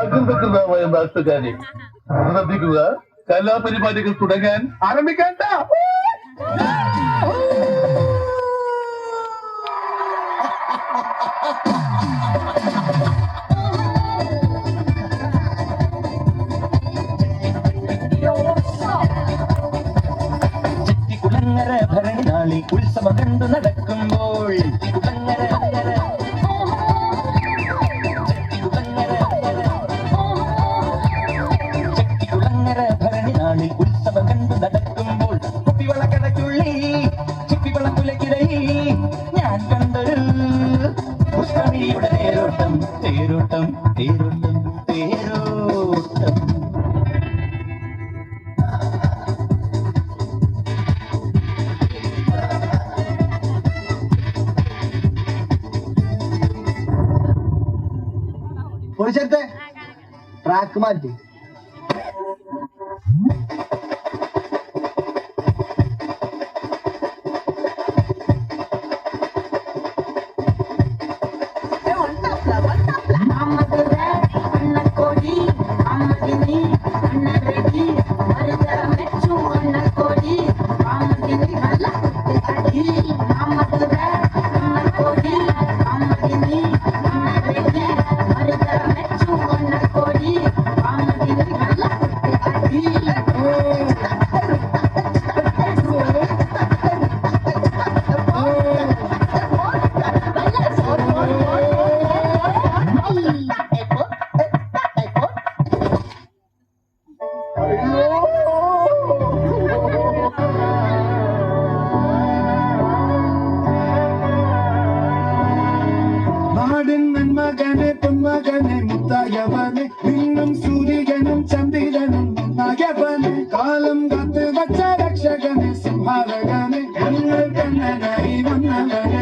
അകൃതകൃതമായ നാട്ടുകാരെ ശ്രദ്ധിക്കുക. കലാപരിപാടികൾ തുടങ്ങാൻ ആരംഭിക്കാൻ. ചെട്ടിക്കുളങ്ങര ഭരണി നാളിൽ ഉത്സവം കണ്ടു നടക്കുമ്പോൾ ഉത്സവം കണ്ടു നടക്കുമ്പോൾ കുപ്പിവളക്കടയ്ക്കുള്ളിൽ ചിപ്പിവളക്കുലക്കിടയിൽ ഞാൻ കണ്ടൊരു പുഷ്പമിയുടെ തേരോട്ടം തേരോട്ടം തേരോട്ടം തേരോട്ടം. പൊളിച്ചേർത്തെ ട്രാക്ക് മാറ്റി. മകനെ പൊന്മകനെ മുത്തായവനെ നിന്നും സൂര്യനും ചന്ദ്രനും നഗവനെ കാലം കാത്ത് വച്ച രക്ഷകനെ സിംഹാരകനെ ഞങ്ങൾ കണ്ണനായി വന്നവനെ